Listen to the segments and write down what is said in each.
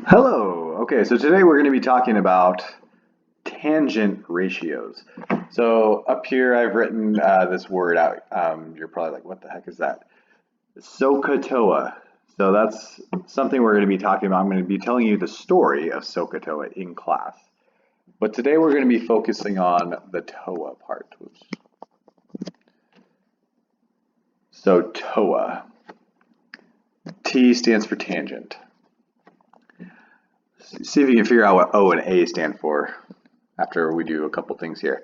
Hello. Okay, so today we're going to be talking about tangent ratios. So up here I've written this word out. You're probably like, what the heck is that? SOHCAHTOA. So that's something we're going to be talking about. I'm going to be telling you the story of SOHCAHTOA in class. But today we're going to be focusing on the TOA part. Oops. So TOA. T stands for tangent. See if you can figure out what O and A stand for after we do a couple things here.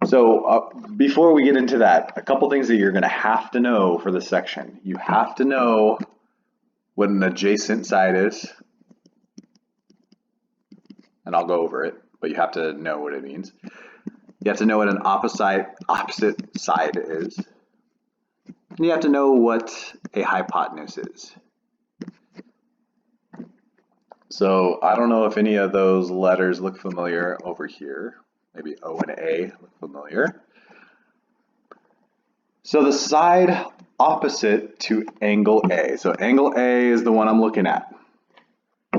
So before we get into that, a couple things that you're going to have to know for this section. You have to know what an adjacent side is, and I'll go over it, but you have to know what it means. You have to know what an opposite side is. And you have to know what a hypotenuse is. So I don't know if any of those letters look familiar over here. Maybe O and A look familiar. So the side opposite to angle A. So angle A is the one I'm looking at.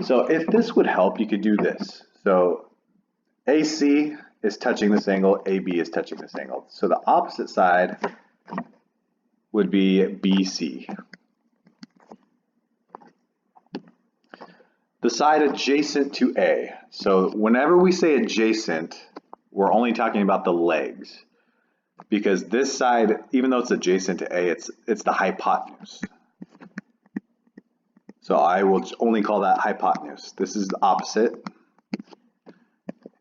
So if this would help, you could do this. So AC is touching this angle, AB is touching this angle. So the opposite side would be BC. The side adjacent to A. So whenever we say adjacent, we're only talking about the legs. Because this side, even though it's adjacent to A, it's the hypotenuse. So I will only call that hypotenuse. This is the opposite.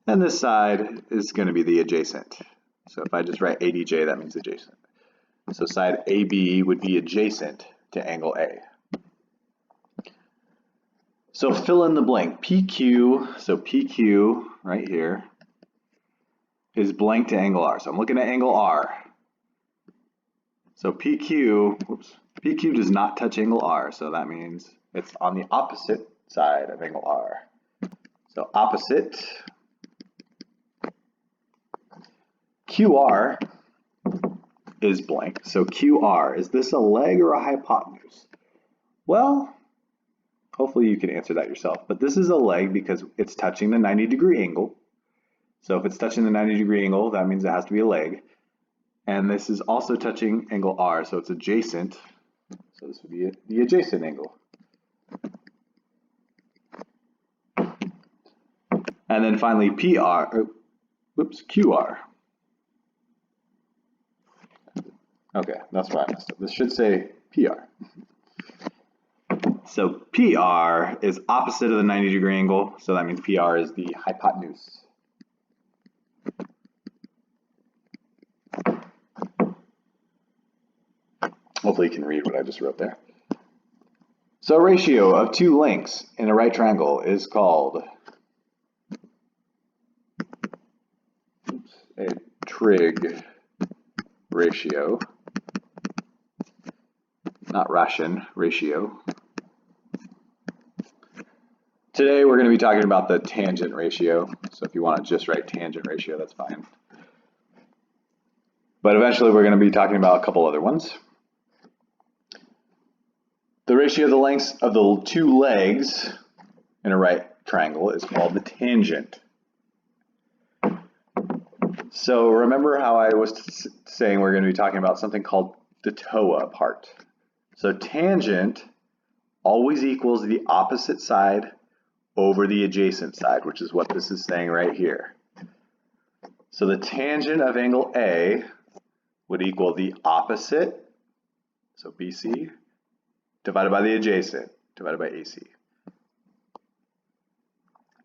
And this side is going to be the adjacent. So if I just write ADJ, that means adjacent. So side AB would be adjacent to angle A. So fill in the blank. PQ, so PQ right here, is blank to angle R. So I'm looking at angle R. So PQ does not touch angle R, so that means it's on the opposite side of angle R. So opposite. QR is blank. So QR, is this a leg or a hypotenuse? Well, hopefully you can answer that yourself. But this is a leg because it's touching the 90-degree angle. So if it's touching the 90-degree angle, that means it has to be a leg. And this is also touching angle R, so it's adjacent. So this would be the adjacent angle. And then finally QR. Okay, that's why I messed up. This should say PR. So PR is opposite of the 90-degree angle, so that means PR is the hypotenuse. Hopefully you can read what I just wrote there. So a ratio of two lengths in a right triangle is called a trig ratio, not ration, ratio. Today we're going to be talking about the tangent ratio. So if you want to just write tangent ratio, that's fine. But eventually we're going to be talking about a couple other ones. The ratio of the lengths of the two legs in a right triangle is called the tangent. So remember how I was saying we're going to be talking about something called the TOA part. So tangent always equals the opposite side over the adjacent side, which is what this is saying right here. So the tangent of angle A would equal the opposite, so BC, divided by the adjacent, divided by AC.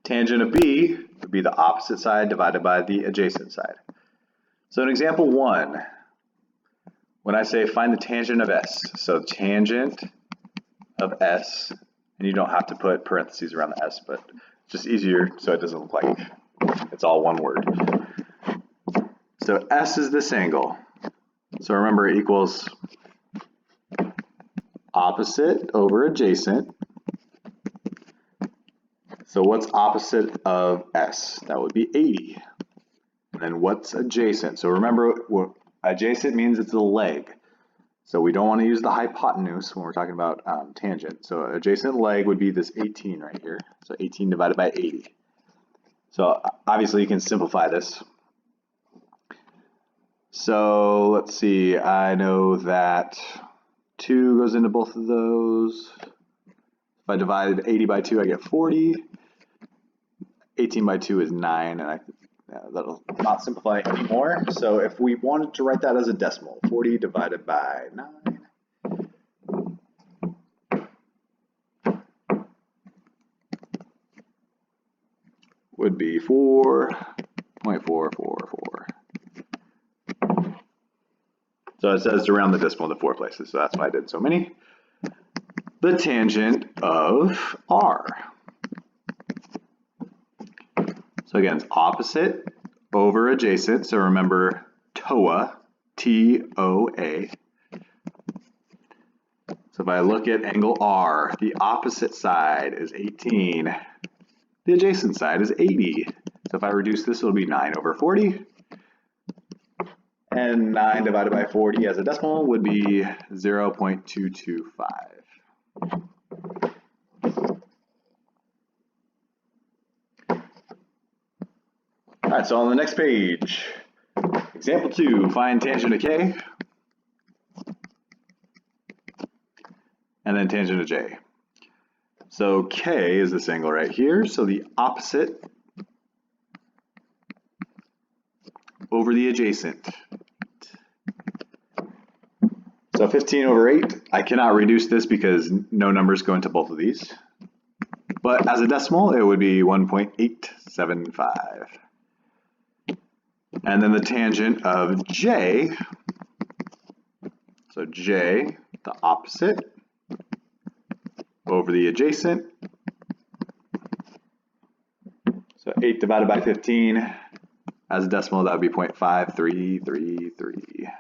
Tangent of B would be the opposite side divided by the adjacent side. So in example 1, when I say find the tangent of S, so tangent of S, and you don't have to put parentheses around the S, but it's just easier so it doesn't look like it's all one word. So S is this angle. So remember it equals opposite over adjacent. So what's opposite of S? That would be 80. And then what's adjacent? So remember, adjacent means it's a leg. So we don't want to use the hypotenuse when we're talking about tangent. So adjacent leg would be this 18 right here. So 18 divided by 80. So obviously you can simplify this. So let's see, I know that 2 goes into both of those. If I divide 80 by 2, I get 40. 18 by 2 is 9, and that'll not simplify anymore. So if we wanted to write that as a decimal, 40 divided by 9 would be 4.444. So it says to round the decimal to 4 places, so that's why I did so many. The tangent of r. So again, it's opposite over adjacent. So remember TOA, T-O-A. So if I look at angle R, the opposite side is 18. The adjacent side is 80. So if I reduce this, it'll be 9 over 40. And 9 divided by 40 as a decimal would be 0.225. All right, so on the next page, example 2, find tangent of K, and then tangent of J. So K is this angle right here, so the opposite over the adjacent. So 15 over 8, I cannot reduce this because no numbers go into both of these. But as a decimal, it would be 1.875. And then the tangent of J, so J, the opposite, over the adjacent. So 8 divided by 15, as a decimal, that would be 0.5333.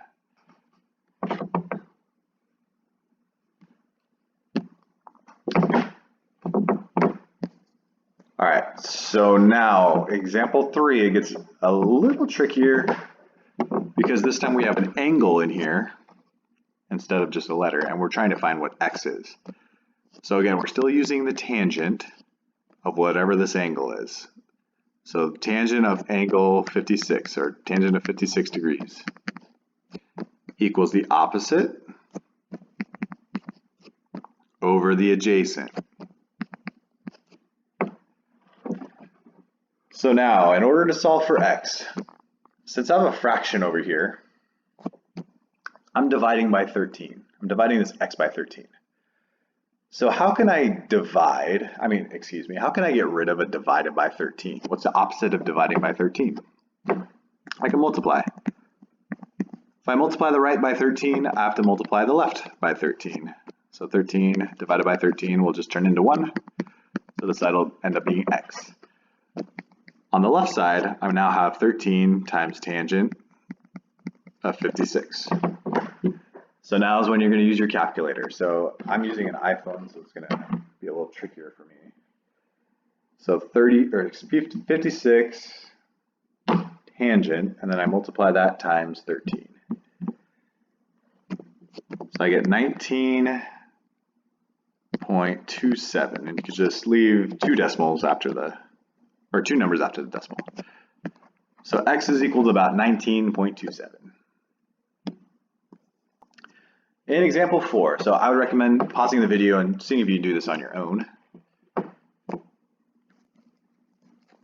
All right, so now example 3, it gets a little trickier because this time we have an angle in here instead of just a letter, and we're trying to find what x is. So again, we're still using the tangent of whatever this angle is. So tangent of angle 56, or tangent of 56 degrees, equals the opposite over the adjacent. So now, in order to solve for x, since I have a fraction over here, I'm dividing by 13. I'm dividing this x by 13. So how can I how can I get rid of a divided by 13? What's the opposite of dividing by 13? I can multiply. If I multiply the right by 13, I have to multiply the left by 13. So 13 divided by 13 will just turn into 1. So this side will end up being x. On the left side, I now have 13 times tangent of 56. So now is when you're going to use your calculator. So I'm using an iPhone, so it's going to be a little trickier for me. So 56 tangent, and then I multiply that times 13. So I get 19.27, and you can just leave 2 decimals after or 2 numbers after the decimal. So x is equal to about 19.27. In example 4, so I would recommend pausing the video and seeing if you can do this on your own.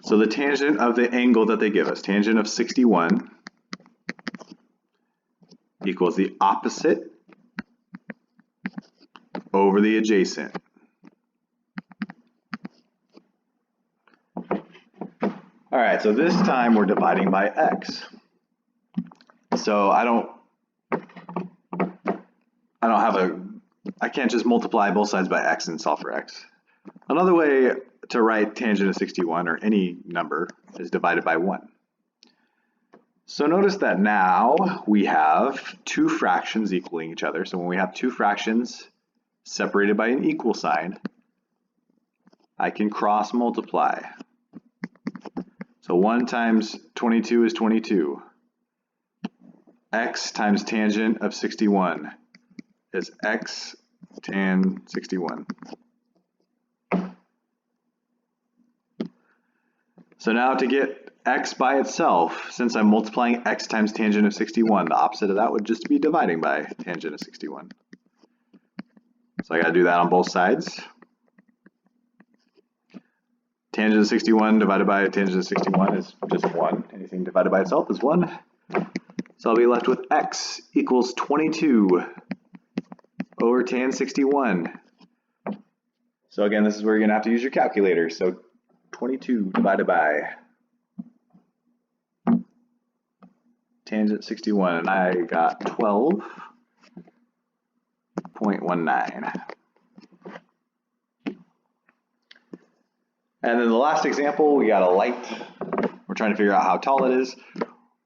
So the tangent of the angle that they give us, tangent of 61, equals the opposite over the adjacent. All right, so this time we're dividing by x. So I can't just multiply both sides by x and solve for x. Another way to write tangent of 61, or any number, is divided by 1. So notice that now we have 2 fractions equaling each other. So when we have 2 fractions separated by an equal sign, I can cross multiply. So 1 times 22 is 22. X times tangent of 61 is x tan 61. So now to get x by itself, since I'm multiplying x times tangent of 61, the opposite of that would just be dividing by tangent of 61. So I got to do that on both sides. Tangent of 61 divided by tangent of 61 is just 1. Anything divided by itself is 1. So I'll be left with x equals 22 over tan 61. So again, this is where you're going to have to use your calculator. So 22 divided by tangent 61, and I got 12.19. And then the last example, we got a light. We're trying to figure out how tall it is.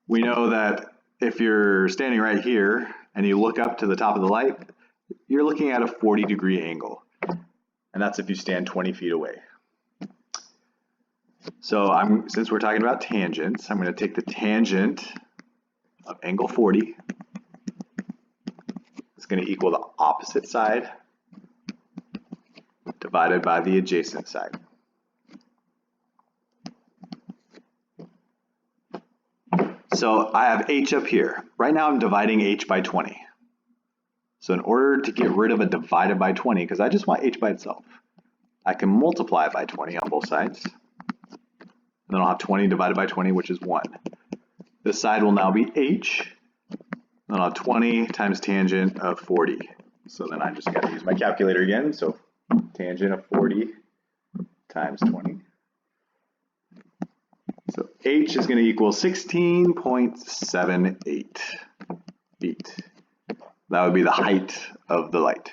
We know that if you're standing right here and you look up to the top of the light, you're looking at a 40-degree angle. And that's if you stand 20 feet away. So since we're talking about tangents, I'm going to take the tangent of angle 40. It's going to equal the opposite side divided by the adjacent side. So I have h up here. Right now I'm dividing h by 20. So in order to get rid of a divided by 20, because I just want h by itself, I can multiply by 20 on both sides. Then I'll have 20 divided by 20, which is 1. This side will now be h. Then I'll have 20 times tangent of 40. So then I just got to use my calculator again. So tangent of 40 times 20. So h is going to equal 16.78 feet. That would be the height of the light.